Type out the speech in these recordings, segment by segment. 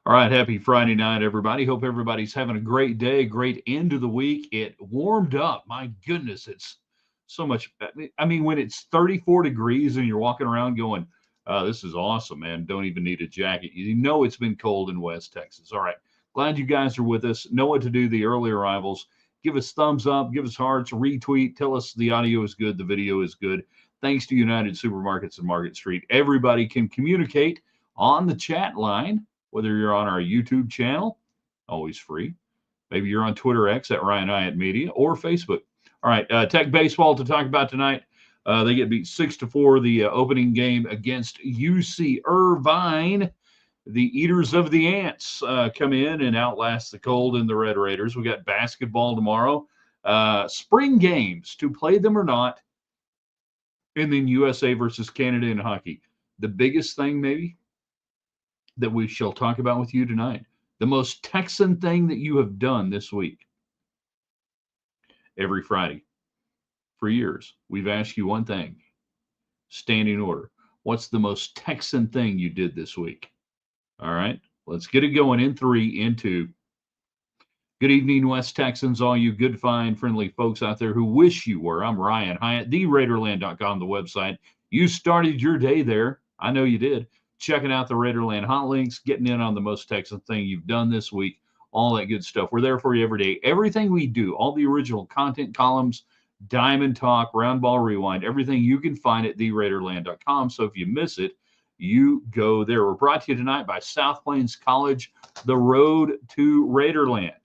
All right, happy Friday night, everybody. Hope everybody's having a great day, great end of the week. It warmed up. My goodness, it's so much. I mean, when it's 34 degrees and you're walking around going, this is awesome, man. Don't even need a jacket. You know it's been cold in West Texas. All right. Glad you guys are with us. Know what to do, the early arrivals. Give us thumbs up, give us hearts, retweet. Tell us the audio is good, the video is good. Thanks to United Supermarkets and Market Street. Everybody can communicate on the chat line, whether you're on our YouTube channel, always free. Maybe you're on Twitter X at Ryan Hyatt Media or Facebook. All right, Tech Baseball to talk about tonight. They get beat 6-4 the opening game against UC Irvine. The Eaters of the Ants come in and outlast the cold and the Red Raiders. We got basketball tomorrow. Spring games, to play them or not. And then USA versus Canada in hockey. The biggest thing, maybe, that we shall talk about with you tonight. The most Texan thing that you have done this week. Every Friday for years, we've asked you one thing. Standing order. What's the most Texan thing you did this week? All right, let's get it going in 3, in 2. Good evening, West Texans, all you good, fine, friendly folks out there who wish you were. I'm Ryan Hyatt, theraiderland.com, the website. You started your day there. I know you did. Checking out the Raiderland hot links, getting in on the most Texan thing you've done this week, all that good stuff. We're there for you every day. Everything we do, all the original content columns, Diamond Talk, Round Ball Rewind, everything you can find at theraiderland.com. So if you miss it, you go there. We're brought to you tonight by South Plains College. The road to Raiderland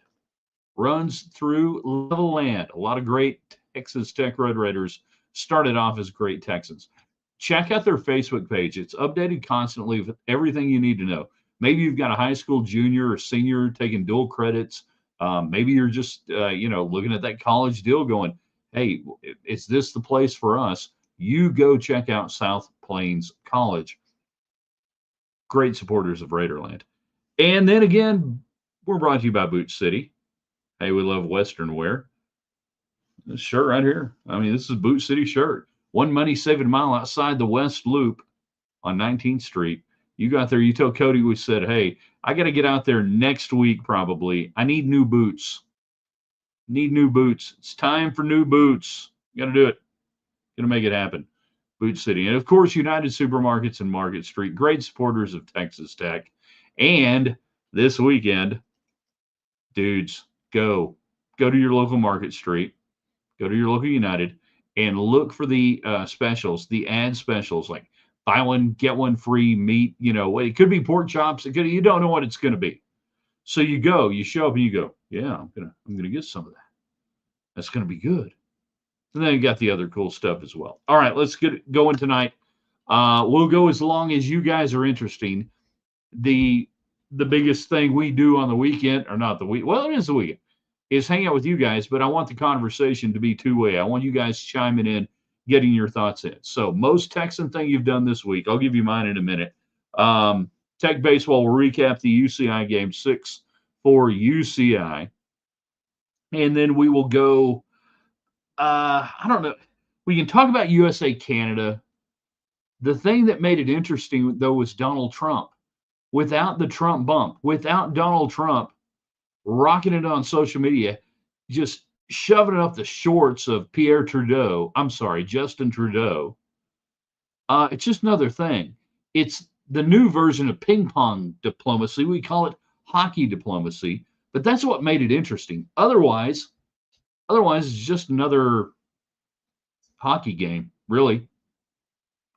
runs through level land. A lot of great Texas Tech Red Raiders started off as great Texans. Check out their Facebook page. It's updated constantly with everything you need to know. Maybe you've got a high school junior or senior taking dual credits. Maybe you're just, looking at that college deal going, hey, is this the place for us? You go check out South Plains College. Great supporters of Raiderland. And then again, we're brought to you by Boot City. Hey, we love Western wear. This shirt right here. I mean, this is a Boot City shirt. One money-saving mile outside the West Loop on 19th Street. You got there, you tell Cody we said, hey, I got to get out there next week probably. I need new boots. Need new boots. It's time for new boots. Got to do it. Going to make it happen. Boot City. And, of course, United Supermarkets and Market Street. Great supporters of Texas Tech. And this weekend, dudes, go to your local Market Street. Go to your local United. And look for the specials, the ad specials, like buy one, get one free meat. It could be pork chops. You don't know what it's going to be. So you show up and you go, yeah, I'm gonna get some of that. That's going to be good. And then you got the other cool stuff as well. All right, let's get it going tonight. We'll go as long as you guys are interesting. The biggest thing we do on the weekend, or not the week, well, it is the weekend, is hang out with you guys, but I want the conversation to be two-way. I want you guys chiming in, getting your thoughts in. So most Texan thing you've done this week, I'll give you mine in a minute. Tech Baseball will recap the UCI game, 6-4 UCI. And then we will go, I don't know. We can talk about USA Canada. The thing that made it interesting, though, was Donald Trump. Without the Trump bump, without Donald Trump rocking it on social media, just shoving it up the shorts of Justin Trudeau. It's just another thing. It's the new version of ping pong diplomacy. We call it hockey diplomacy, but that's what made it interesting. Otherwise it's just another hockey game, really.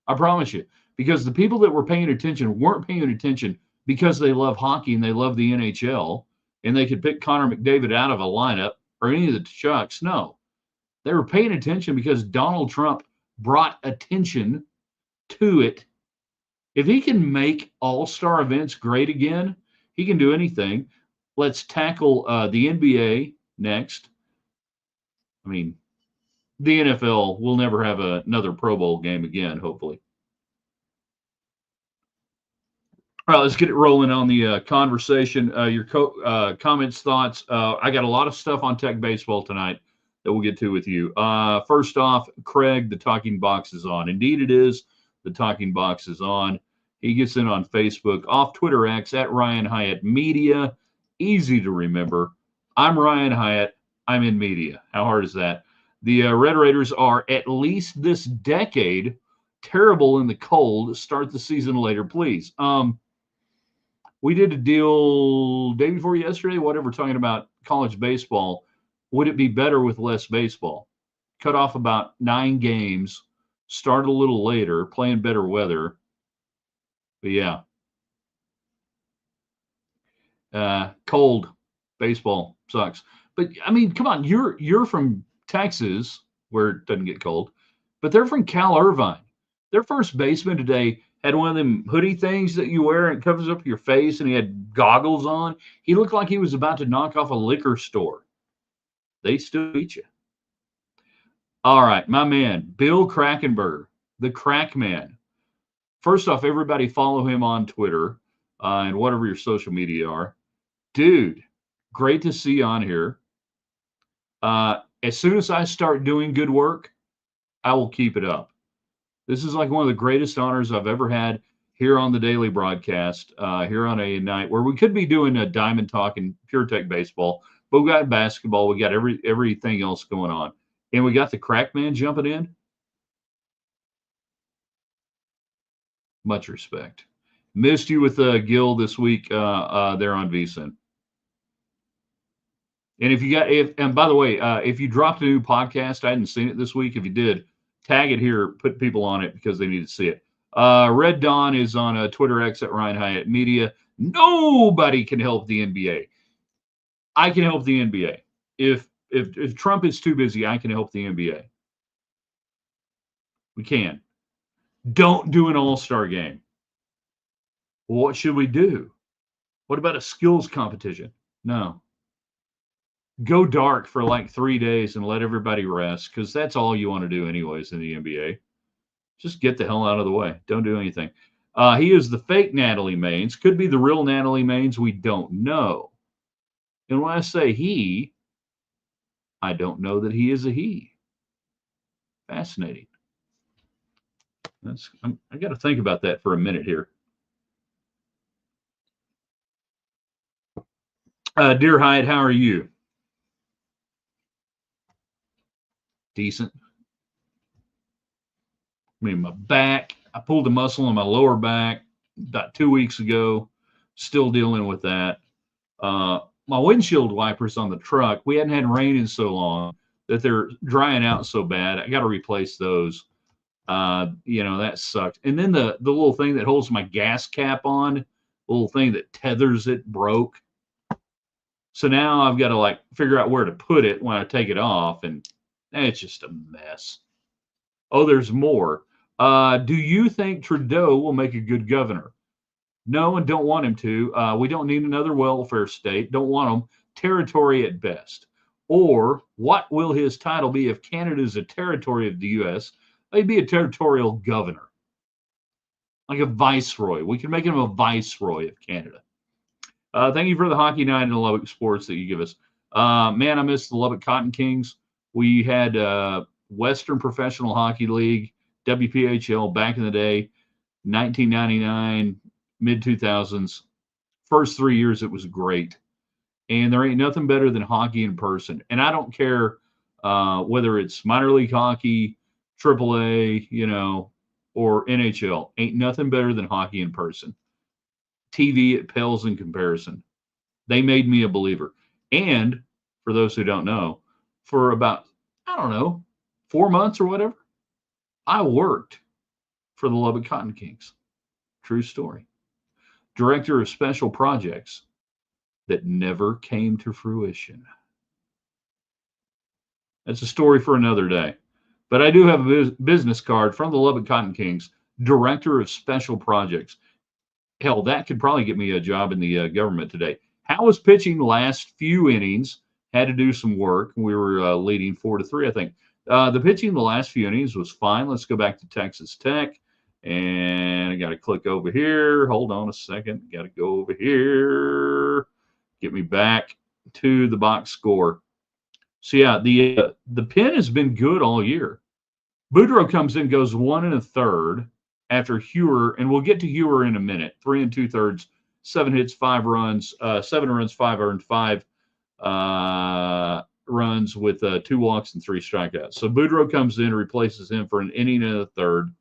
I promise you, because the people that were paying attention weren't paying attention because they love hockey and they love the NHL. And they could pick Connor McDavid out of a lineup or any of the Chucks. No, they were paying attention because Donald Trump brought attention to it. If he can make all-star events great again, he can do anything. Let's tackle the NBA next. I mean, the NFL will never have another Pro Bowl game again, hopefully. All right, let's get it rolling on the conversation. Your comments, thoughts. I got a lot of stuff on Tech Baseball tonight that we'll get to with you. First off, Craig, the talking box is on. Indeed it is. The talking box is on. He gets in on Facebook, off Twitter X at Ryan Hyatt Media. Easy to remember. I'm Ryan Hyatt. I'm in media. How hard is that? The Red Raiders are, at least this decade, terrible in the cold. Start the season later, please. We did a deal day before yesterday, whatever, talking about college baseball. Would it be better with less baseball? Cut off about 9 games, start a little later, play in better weather. But yeah, cold baseball sucks. But I mean, come on, you're from Texas where it doesn't get cold, but they're from Cal Irvine. Their first baseman today had one of them hoodie things that you wear and it covers up your face, and he had goggles on. He looked like he was about to knock off a liquor store. They still beat you. All right, my man, Bill Krakenberger, the Crack Man. First off, everybody follow him on Twitter and whatever your social media are. Dude, great to see you on here. As soon as I start doing good work, I will keep it up. This is like one of the greatest honors I've ever had here on the daily broadcast, here on a night where we could be doing a Diamond Talk and Pure Tech baseball, but we got basketball, we got everything else going on. And we got the Crack Man jumping in. Much respect. Missed you with Gil this week there on VSiN. And if you got, and by the way, if you dropped a new podcast, I hadn't seen it this week. If you did, tag it here, put people on it because they need to see it. Red Dawn is on Twitter X at Ryan Hyatt Media. Nobody can help the NBA. I can help the NBA. If Trump is too busy, I can help the NBA. We can. Don't do an all-star game. Well, what should we do? What about a skills competition? No. Go dark for like 3 days and let everybody rest, because that's all you want to do anyways in the NBA. Just get the hell out of the way. Don't do anything. He is the fake Natalie Maines. Could be the real Natalie Maines. We don't know. And when I say he, I don't know that he is a he. Fascinating. I got to think about that for a minute here. Dear Hyatt, how are you? Decent. I mean, my back, I pulled a muscle in my lower back about 2 weeks ago. Still dealing with that. My windshield wipers on the truck, we hadn't had rain in so long that they're drying out so bad. I got to replace those. That sucked. And then the little thing that holds my gas cap on, the little thing that tethers it, broke. So now I've got to like figure out where to put it when I take it off, and it's just a mess. Oh, there's more. Do you think Trudeau will make a good governor? No, and don't want him to. We don't need another welfare state. Don't want him. Territory at best. Or what will his title be if Canada is a territory of the U.S.? He'd be a territorial governor, like a viceroy. We can make him a viceroy of Canada. Thank you for the hockey night and the Lubbock sports that you give us. Man, I miss the Lubbock Cotton Kings. We had Western Professional Hockey League, WPHL, back in the day, 1999, mid-2000s. First 3 years, it was great. And there ain't nothing better than hockey in person. And I don't care whether it's minor league hockey, AAA, or NHL. Ain't nothing better than hockey in person. TV, it pales in comparison. They made me a believer. And for those who don't know, for about, 4 months or whatever, I worked for the Lubbock Cotton Kings. True story. Director of special projects that never came to fruition. That's a story for another day. But I do have a business card from the Lubbock Cotton Kings, Director of Special Projects. Hell, that could probably get me a job in the government today. How was pitching the last few innings? Had to do some work. We were leading 4-3, I think. The pitching the last few innings was fine. Let's go back to Texas Tech. And I got to click over here. Hold on a second. Got to go over here. Get me back to the box score. So, yeah, the pin has been good all year. Boudreaux comes in, goes 1 1/3. after Hewer, and we'll get to Hewer in a minute. 3 2/3, 7 hits, 5 runs, 7 runs, 5 earned, 5 runs with 2 walks and 3 strikeouts. So Boudreaux comes in and replaces him for an inning and a third.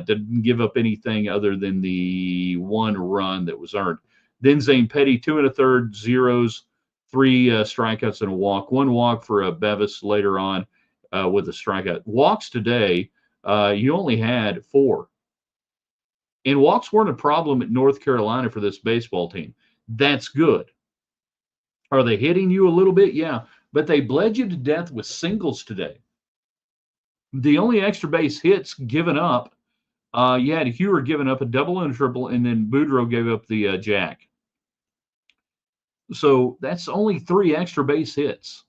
Didn't give up anything other than the 1 run that was earned. Then Zane Petty, 2 1/3, zeros, 3 strikeouts and a walk. 1 walk for Bevis later on with a strikeout. Walks today, you only had 4. And walks weren't a problem at North Carolina for this baseball team. That's good. Are they hitting you a little bit? Yeah. But they bled you to death with singles today. The only extra base hits given up, you had Hewer giving up a double and a triple, and then Boudreaux gave up the jack. So that's only 3 extra base hits.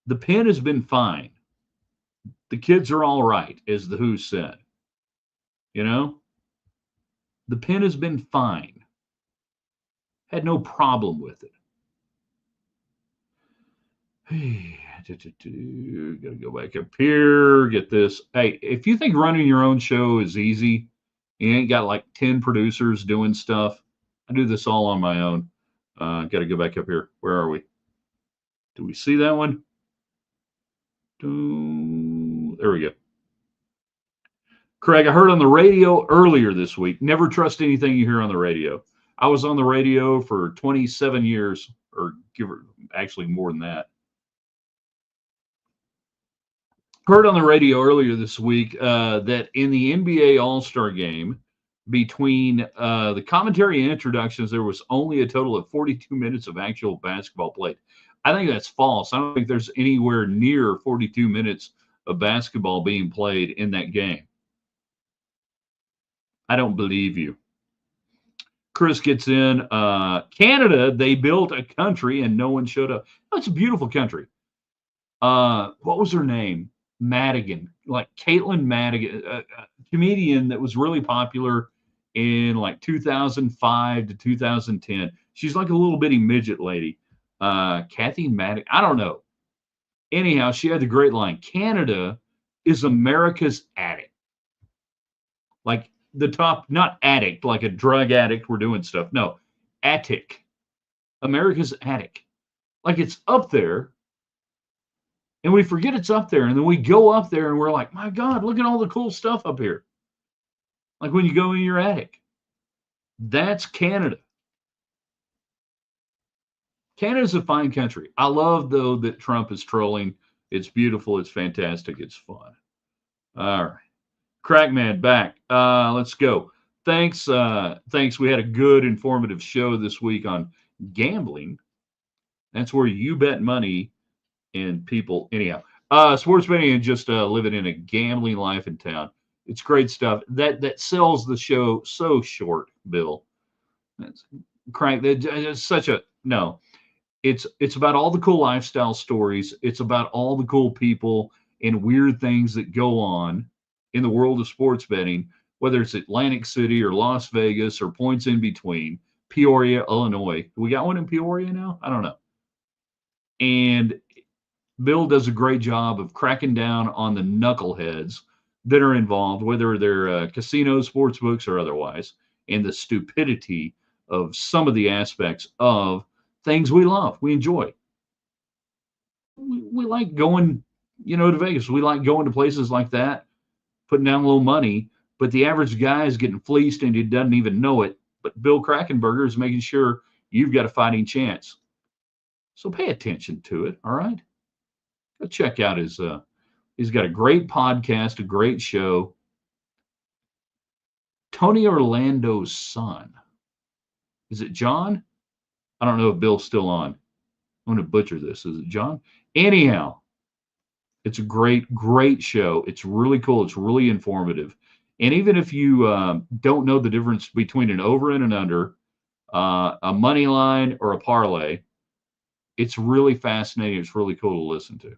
The pen has been fine. The kids are all right, as the Who said. You know? The pen has been fine. Had no problem with it. Gotta go back up here, get this. Hey, if you think running your own show is easy, you ain't got like 10 producers doing stuff. I do this all on my own. Got to go back up here. Where are we? Do we see that one? There we go. Craig, I heard on the radio earlier this week. Never trust anything you hear on the radio. I was on the radio for 27 years, or actually more than that. Heard on the radio earlier this week that in the NBA All-Star game, between the commentary and introductions, there was only a total of 42 minutes of actual basketball played. I think that's false. I don't think there's anywhere near 42 minutes of basketball being played in that game. I don't believe you. Chris gets in. Canada, they built a country and no one showed up. Oh, it's a beautiful country. What was her name? Madigan, like Caitlin Madigan, a comedian that was really popular in like 2005 to 2010. She's like a little bitty midget lady. Kathy Madigan, I don't know. Anyhow, she had the great line, Canada is America's addict. Like the top, not addict, like a drug addict, we're doing stuff. No, attic. America's attic. Like it's up there. And we forget it's up there. And then we go up there and we're like, my God, look at all the cool stuff up here. Like when you go in your attic. That's Canada. Canada's a fine country. I love, though, that Trump is trolling. It's beautiful. It's fantastic. It's fun. All right. Crackman back. Let's go. Thanks. Thanks. We had a good, informative show this week on gambling. That's where you bet money and people. Anyhow, sports betting and just living in a gambling life in town. It's great stuff. That sells the show so short, Bill. That's crank. It's such a no. It's about all the cool lifestyle stories. It's about all the cool people and weird things that go on in the world of sports betting, whether it's Atlantic City or Las Vegas or points in between. Peoria, Illinois. We got one in Peoria now? I don't know. And Bill does a great job of cracking down on the knuckleheads that are involved, whether they're casinos, sports books, or otherwise, and the stupidity of some of the aspects of things we love, we enjoy. We like going, to Vegas. We like going to places like that, putting down a little money, but the average guy is getting fleeced and he doesn't even know it. But Bill Krackenberger is making sure you've got a fighting chance. So pay attention to it, all right? Go check out his, he's got a great podcast, a great show. Tony Orlando's son. Is it John? I don't know if Bill's still on. I'm going to butcher this. Is it John? Anyhow, it's a great, great show. It's really cool. It's really informative. And even if you don't know the difference between an over and an under, a money line or a parlay, it's really fascinating. It's really cool to listen to.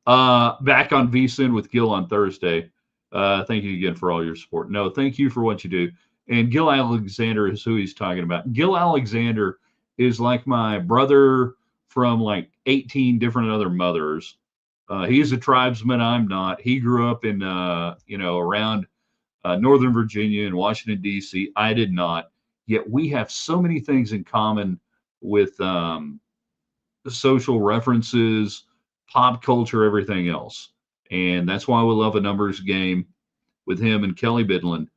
Back on VSiN with Gil on Thursday. Thank you again for all your support. No, thank you for what you do. And Gil Alexander is who he's talking about. Gil Alexander is like my brother from like 18 different other mothers. He is a tribesman. I'm not. He grew up in, around Northern Virginia and Washington, D.C. I did not. Yet we have so many things in common with social references, pop culture, everything else. And that's why we love a numbers game with him and Kelly Bidlin.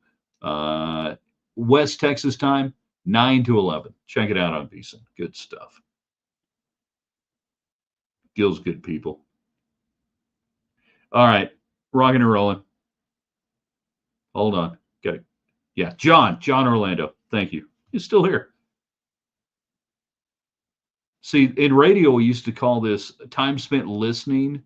Uh, West Texas time, 9 to 11. Check it out on VSiN. Good stuff. Gil's good people. All right, rocking and rolling. Hold on. Got it. Yeah, John Orlando. Thank you. He's still here. See, in radio, we used to call this time spent listening,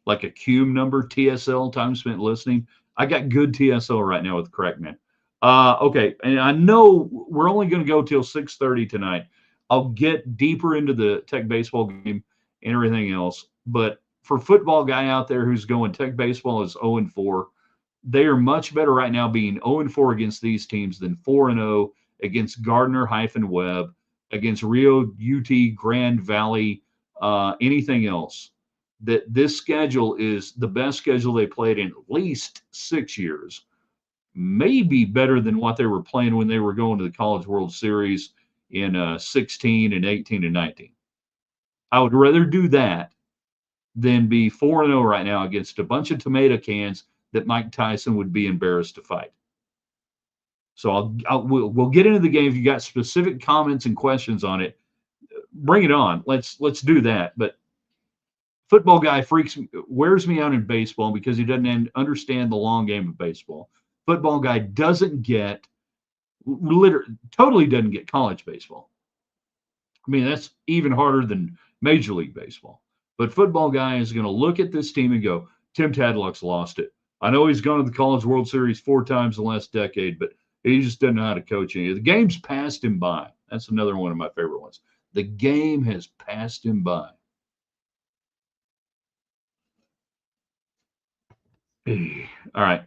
like a cume number, TSL, time spent listening. I got good TSL right now with the correct man. Okay, and I know we're only going to go till 6:30 tonight. I'll get deeper into the Tech baseball game and everything else. But for football guy out there who's going Tech baseball is 0-4, they are much better right now being 0-4 against these teams than 4-0 against Gardner-Webb, against Rio, UT, Grand Valley, anything else. That this schedule is the best schedule they played in at least 6 years. Maybe better than what they were playing when they were going to the College World Series in 16 and 18 and 19. I would rather do that than be 4-0 right now against a bunch of tomato cans that Mike Tyson would be embarrassed to fight. So we'll get into the game. If you got specific comments and questions on it, bring it on. Let's do that. But football guy wears me out in baseball because he doesn't understand the long game of baseball. Football guy totally doesn't get college baseball. I mean, that's even harder than Major League Baseball. But football guy is going to look at this team and go, Tim Tadlock's lost it. I know he's gone to the College World Series 4 times in the last decade, but he just doesn't know how to coach any. The game's passed him by. That's another one of my favorite ones. The game has passed him by. All right.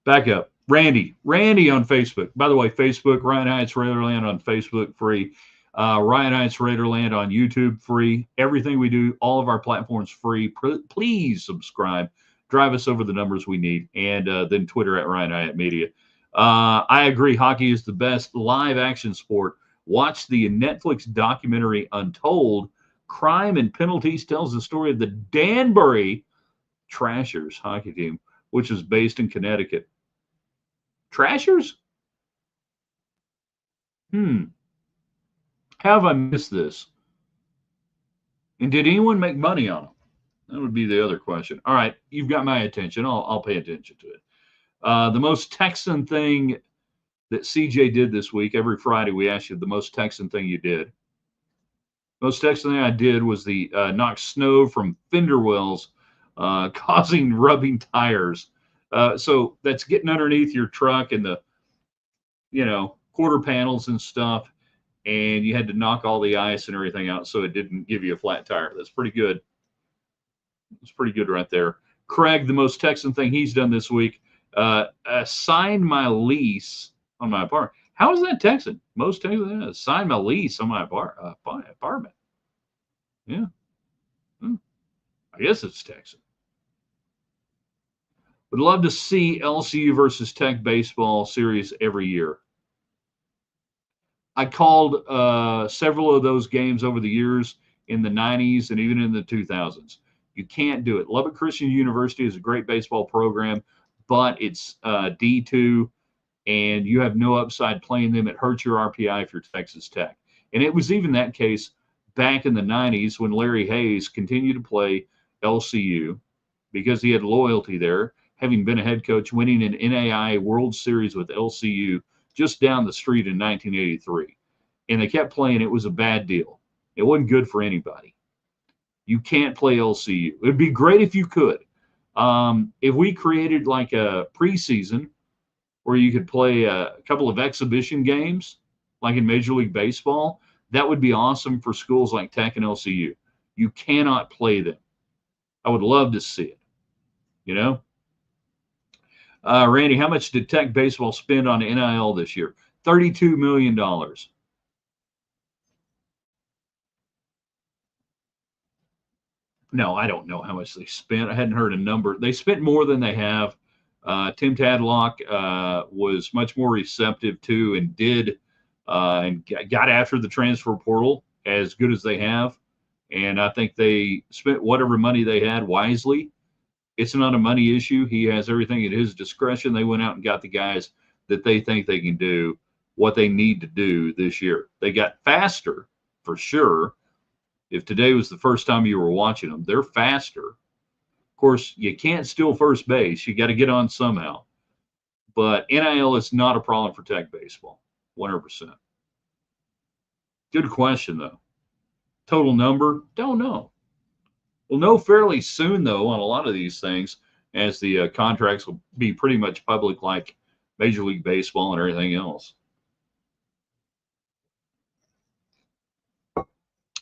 Back up. Randy on Facebook. By the way, Facebook, Ryan Heights Raiderland on Facebook, free. Ryan Heights Raiderland on YouTube, free. Everything we do, all of our platforms, free. Please subscribe. Drive us over the numbers we need. And then Twitter at Ryan Hyatt Media. I agree. Hockey is the best live action sport. Watch the Netflix documentary Untold. Crime and Penalties tells the story of the Danbury Trashers hockey team, which is based in Connecticut. Trashers? How have I missed this? And did anyone make money on them? That would be the other question. All right, you've got my attention. I'll pay attention to it. The most Texan thing that CJ did this week, every Friday we ask you the most Texan thing you did. Most Texan thing I did was the knock snow from fender wells, causing rubbing tires. So that's getting underneath your truck and the, quarter panels and stuff, and you had to knock all the ice and everything out so it didn't give you a flat tire. That's pretty good. It's pretty good right there. Craig, the most Texan thing he's done this week, signed my lease on my apartment. How is that Texan? Most Texan, signed my lease on my apartment. Yeah. I guess it's Texan. Would love to see LCU versus Tech baseball series every year. I called several of those games over the years in the 90s and even in the 2000s. You can't do it. Lubbock Christian University is a great baseball program, but it's D2, and you have no upside playing them. It hurts your RPI if you're Texas Tech. And it was even that case back in the 90s when Larry Hayes continued to play LCU because he had loyalty there, having been a head coach, winning an NAIA World Series with LCU just down the street in 1983. And they kept playing. It was a bad deal. It wasn't good for anybody. You can't play LCU. It would be great if you could. If we created like a preseason where you could play a couple of exhibition games, like in Major League Baseball, that would be awesome for schools like Tech and LCU. You cannot play them. I would love to see it, Randy, how much did Tech baseball spend on NIL this year? $32 million. No, I don't know how much they spent. I hadn't heard a number. They spent more than they have. Tim Tadlock was much more receptive to and did and got after the transfer portal as good as they have. And I think they spent whatever money they had wisely. It's not a money issue. He has everything at his discretion. They went out and got the guys that they think they can do what they need to do this year. They got faster for sure. If today was the first time you were watching them, they're faster. Of course, you can't steal first base. You got to get on somehow. But NIL is not a problem for Tech baseball, 100%. Good question, though. Total number? Don't know. We'll know fairly soon, though, on a lot of these things, as the contracts will be pretty much public like Major League Baseball and everything else.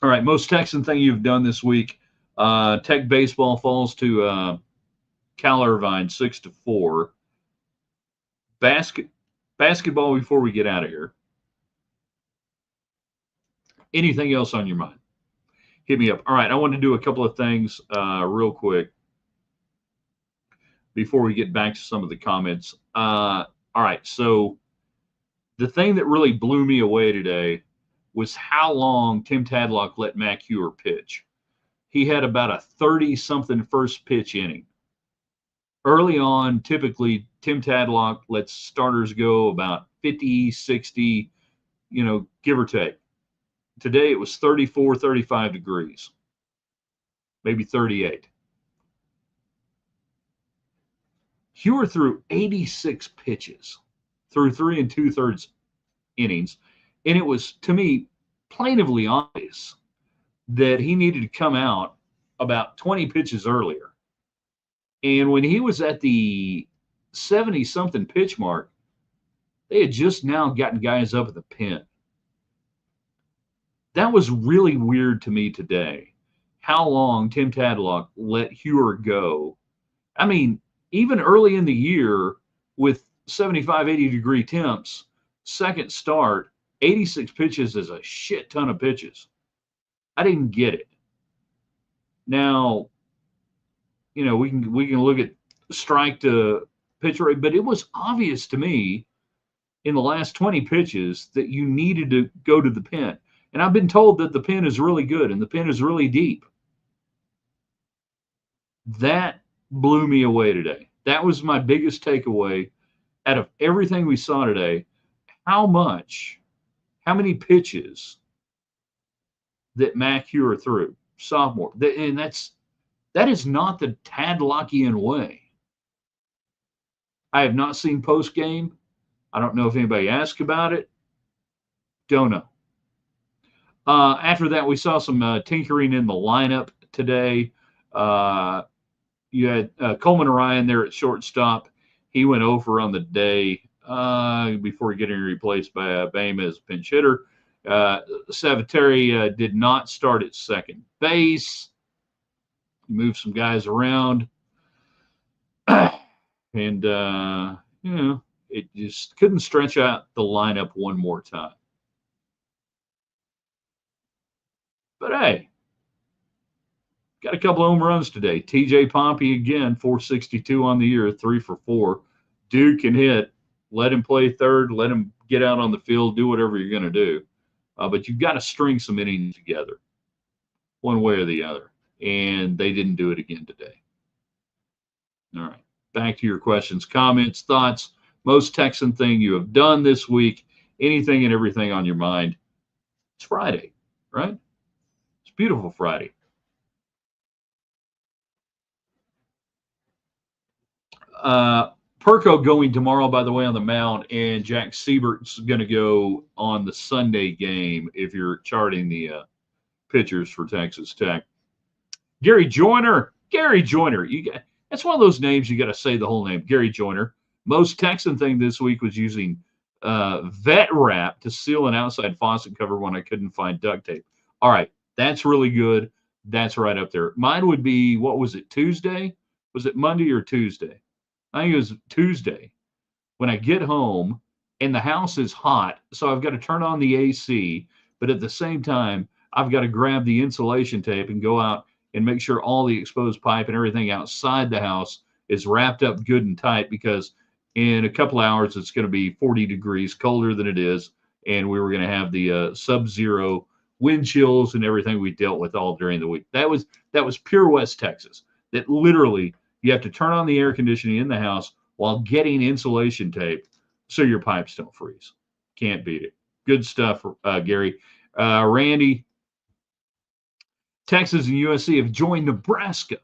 All right, most Texan thing you've done this week. Tech baseball falls to Cal Irvine 6-4. Basketball before we get out of here. Anything else on your mind? Hit me up. All right, I want to do a couple of things real quick before we get back to some of the comments. All right, so the thing that really blew me away today was how long Tim Tadlock let Mac Hewer pitch. He had about a 30-something first pitch inning. Early on, typically, Tim Tadlock lets starters go about 50, 60, give or take. Today, it was 34, 35 degrees, maybe 38. Hewer threw 86 pitches through 3 2/3 innings, and it was, to me, plainly obvious that he needed to come out about 20 pitches earlier. And when he was at the 70-something pitch mark, they had just now gotten guys up at the pen. That was really weird to me today, how long Tim Tadlock let Hewer go. I mean, even early in the year with 75, 80-degree temps, second start, 86 pitches is a shit ton of pitches. I didn't get it. Now, we can look at strike to pitch rate, but it was obvious to me in the last 20 pitches that you needed to go to the pen. And I've been told that the pen is really good and the pen is really deep. That blew me away today. That was my biggest takeaway out of everything we saw today. How many pitches that Mac Hewer threw, sophomore. And that is not the Tadlockian way. I have not seen post game. I don't know if anybody asked about it. Don't know. After that, we saw some tinkering in the lineup today. You had Coleman Ryan there at shortstop. He went over on the day before getting replaced by Bame as pinch hitter. Savateri did not start at second base. He moved some guys around. And, it just couldn't stretch out the lineup one more time. But hey, got a couple of home runs today. TJ Pompey again, 462 on the year, 3 for 4. Dude can hit. Let him play third. Let him get out on the field. Do whatever you're going to do. But you've got to string some innings together, one way or the other. And they didn't do it again today. All right. Back to your questions, comments, thoughts. Most Texan thing you have done this week. Anything and everything on your mind. It's Friday, right? It's beautiful Friday. Perko going tomorrow, by the way, on the mound, and Jack Siebert's going to go on the Sunday game if you're charting the pitchers for Texas Tech. Gary Joyner. That's one of those names you got to say the whole name. Gary Joyner. Most Texan thing this week was using vet wrap to seal an outside faucet cover when I couldn't find duct tape. All right, that's really good. That's right up there. Mine would be, what was it, Tuesday? Was it Monday or Tuesday? I think it was Tuesday. When I get home and the house is hot, so I've got to turn on the AC, but at the same time, I've got to grab the insulation tape and go out and make sure all the exposed pipe and everything outside the house is wrapped up good and tight, because in a couple hours it's going to be 40 degrees colder than it is, and we were going to have the sub-zero wind chills and everything we dealt with all during the week. That was pure West Texas. That literally you have to turn on the air conditioning in the house while getting insulation tape so your pipes don't freeze. Can't beat it. Good stuff, Gary. Randy, Texas and USC have joined Nebraska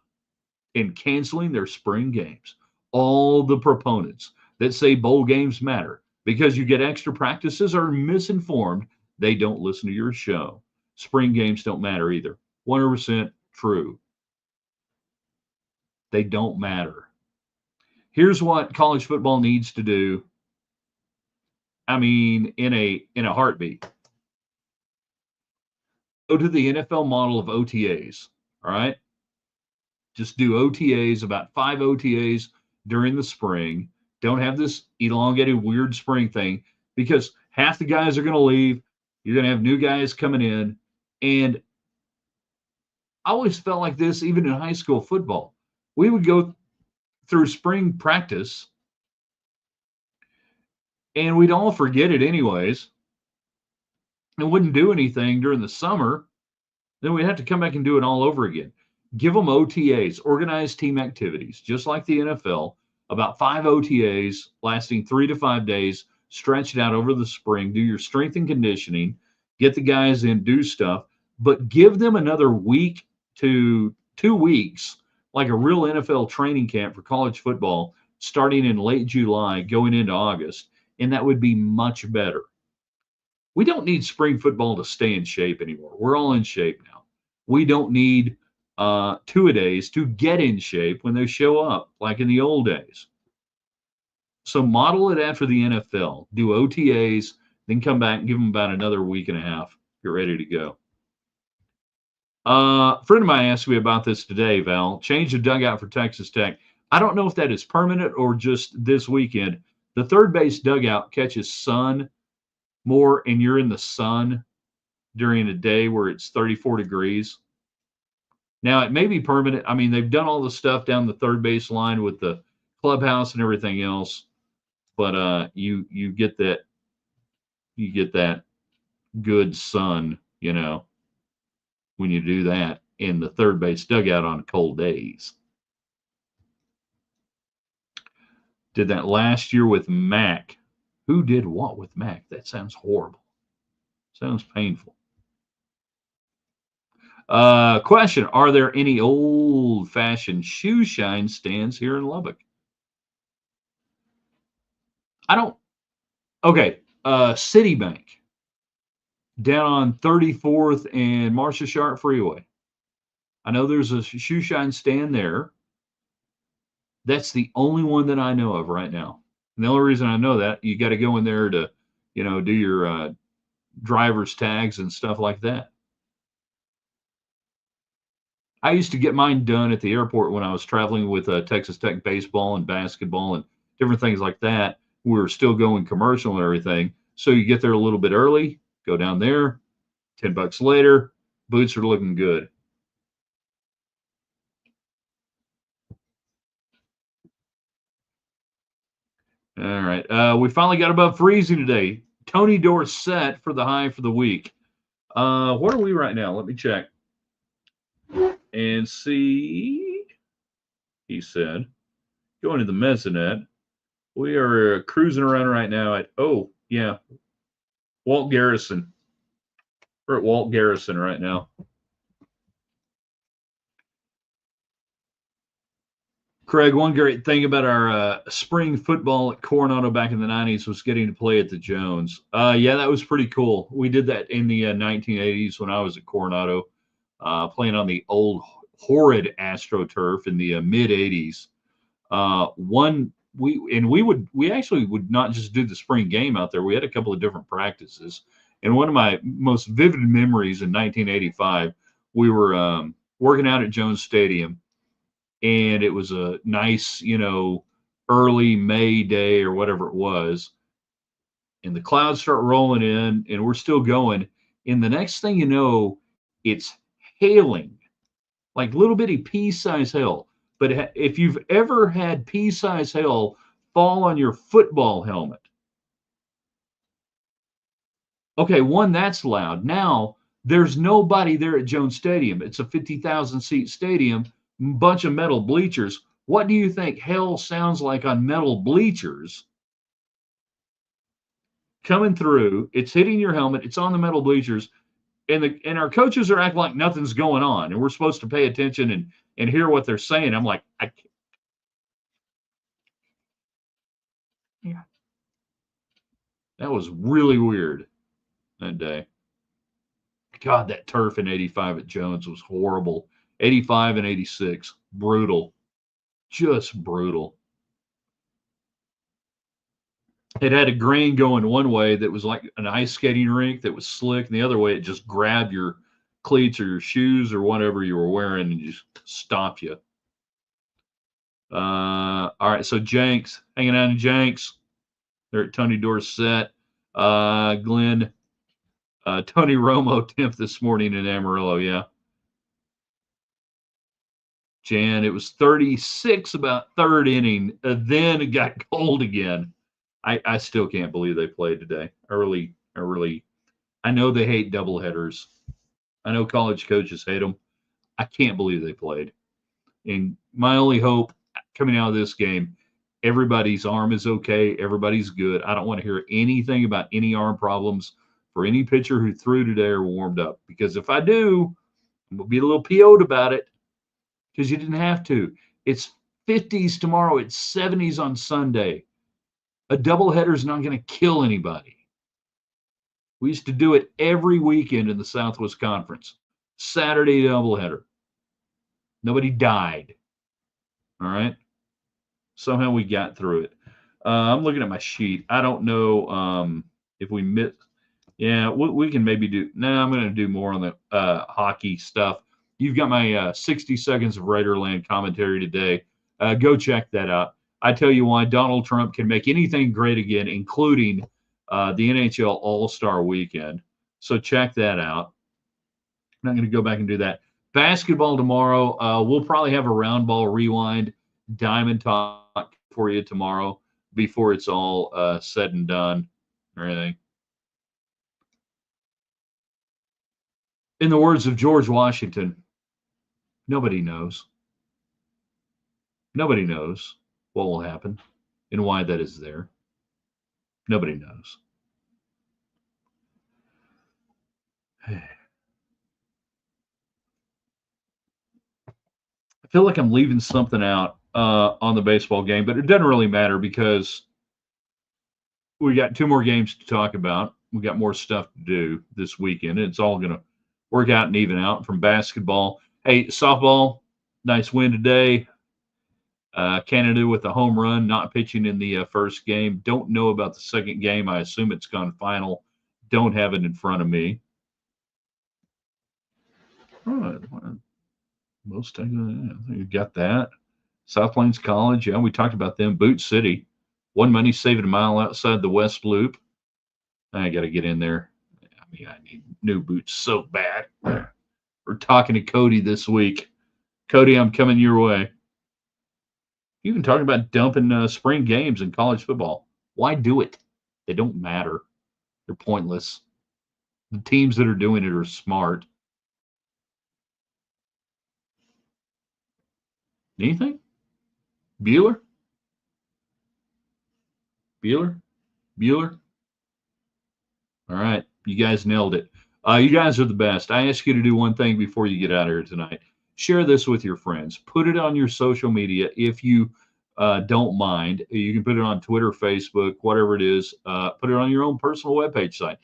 in canceling their spring games. All the proponents that say bowl games matter because you get extra practices are misinformed. They don't listen to your show. Spring games don't matter either. 100% true. They don't matter. Here's what college football needs to do. I mean, in a heartbeat. Go to the NFL model of OTAs. All right. Just do OTAs, about 5 OTAs during the spring. Don't have this elongated, weird spring thing, because half the guys are going to leave. You're going to have new guys coming in. And I always felt like this, even in high school football. We would go through spring practice, and we'd all forget it anyways, and wouldn't do anything during the summer. Then we'd have to come back and do it all over again. Give them OTAs, organized team activities, just like the NFL, about 5 OTAs lasting 3 to 5 days, stretched out over the spring. Do your strength and conditioning, get the guys in, do stuff, but give them another week to 2 weeks, like a real NFL training camp for college football, starting in late July, going into August, and that would be much better. We don't need spring football to stay in shape anymore. We're all in shape now. We don't need 2-a-days to get in shape when they show up, like in the old days. So model it after the NFL. Do OTAs, then come back and give them about another week and a half. You're ready to go. A friend of mine asked me about this today, Val. Change the dugout for Texas Tech. I don't know if that is permanent or just this weekend. The third base dugout catches sun more, and you're in the sun during a day where it's 34 degrees. Now, it may be permanent. I mean, they've done all the stuff down the third base line with the clubhouse and everything else, but you get that good sun, when you do that in the third base dugout on cold days. Did that last year with Mac. Who did what with Mac? That sounds horrible. Sounds painful. Question: are there any old-fashioned shoe shine stands here in Lubbock? I don't. Okay. Citibank down on 34th and Marcia Sharp Freeway. I know there's a shoe shine stand there. That's the only one that I know of right now. And the only reason I know that, you got to go in there to, do your driver's tags and stuff like that. I used to get mine done at the airport when I was traveling with Texas Tech baseball and basketball and different things like that. We were still going commercial and everything. So you get there a little bit early, go down there, $10 later, boots are looking good. All right. We finally got above freezing today. Tony Dorsett for the high for the week. What are we right now? Let me check and see. He said, going to the mezzanette. We are cruising around right now at, Walt Garrison. We're at Walt Garrison right now. Craig, one great thing about our spring football at Coronado back in the 90s was getting to play at the Jones. Yeah, that was pretty cool. We did that in the 1980s when I was at Coronado, playing on the old horrid AstroTurf in the mid 80s. We actually would not just do the spring game out there. We had a couple of different practices. And one of my most vivid memories in 1985, we were working out at Jones Stadium, and it was a nice, early May day or whatever it was. And the clouds start rolling in, and we're still going. And the next thing you know, it's hailing like little bitty pea-sized hail. But if you've ever had pea-sized hail fall on your football helmet, okay, one, that's loud. Now, there's nobody there at Jones Stadium. It's a 50,000 seat stadium, bunch of metal bleachers. What do you think hail sounds like on metal bleachers coming through? It's hitting your helmet, it's on the metal bleachers, and our coaches are acting like nothing's going on, and we're supposed to pay attention and hear what they're saying. I'm like, yeah, that was really weird that day. God, that turf in '85 at Jones was horrible. '85 and '86, brutal, just brutal. It had a grain going one way that was like an ice skating rink that was slick, and the other way it just grabbed your cleats or your shoes or whatever you were wearing and just stopped you. All right, so Jenks, hanging out in Jenks. They're at Tony Dorsett. Glenn, Tony Romo 10th this morning in Amarillo, yeah. Jan, it was 36 about third inning. Then it got cold again. I still can't believe they played today. I know they hate doubleheaders. I know college coaches hate them. I can't believe they played. And my only hope coming out of this game, everybody's arm is okay. Everybody's good. I don't want to hear anything about any arm problems for any pitcher who threw today or warmed up. Because if I do, I'm going to be a little PO'd about it because you didn't have to. It's 50s tomorrow. It's 70s on Sunday. A doubleheader is not going to kill anybody. We used to do it every weekend in the Southwest Conference. Saturday doubleheader. Nobody died. All right. Somehow we got through it. I'm looking at my sheet. I don't know if we missed. Yeah, we can maybe do. No, I'm going to do more on the hockey stuff. You've got my 60 seconds of Raiderland commentary today. Go check that out. I tell you why Donald Trump can make anything great again, including the NHL All-Star Weekend. So check that out. I'm not going to go back and do that. Basketball tomorrow. We'll probably have a round ball rewind diamond talk for you tomorrow before it's all said and done or anything. In the words of George Washington, nobody knows. Nobody knows what will happen and why that is there. Nobody knows. I feel like I'm leaving something out on the baseball game, but it doesn't really matter because we got two more games to talk about. We got more stuff to do this weekend. It's all going to work out and even out from basketball. Hey, softball, nice win today. Canada with a home run, not pitching in the first game. Don't know about the second game. I assume it's gone final. Don't have it in front of me. Oh, most I think you got that. South Plains College, yeah, we talked about them. Boot City, one money saving a mile outside the West Loop. I got to get in there. I mean, I need new boots so bad. We're talking to Cody this week. Cody, I'm coming your way. You can talk about dumping spring games in college football. Why do it? They don't matter. They're pointless. The teams that are doing it are smart. Anything? Bueller? Bueller? Bueller? All right. You guys nailed it. You guys are the best. I ask you to do one thing before you get out of here tonight. Share this with your friends. Put it on your social media if you don't mind. You can put it on Twitter, Facebook, whatever it is. Put it on your own personal webpage site.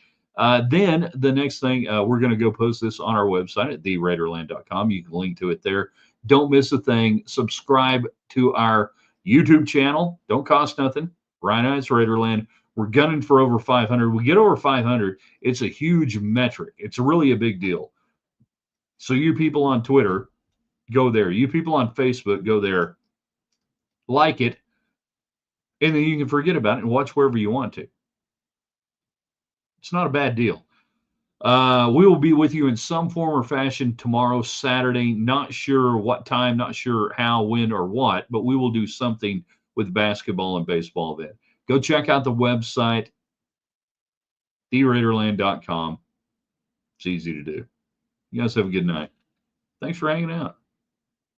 Then the next thing, we're going to go post this on our website at theraiderland.com. You can link to it there. Don't miss a thing. Subscribe to our YouTube channel. Don't cost nothing. Ryan Eyes Raiderland. We're gunning for over 500. We get over 500. It's a huge metric. It's really a big deal. So you people on Twitter, go there. You people on Facebook, go there. Like it. And then you can forget about it and watch wherever you want to. It's not a bad deal. We will be with you in some form or fashion tomorrow, Saturday. Not sure what time, not sure how, when, or what, but we will do something with basketball and baseball then. Go check out the website, theraiderland.com. It's easy to do. You guys have a good night. Thanks for hanging out.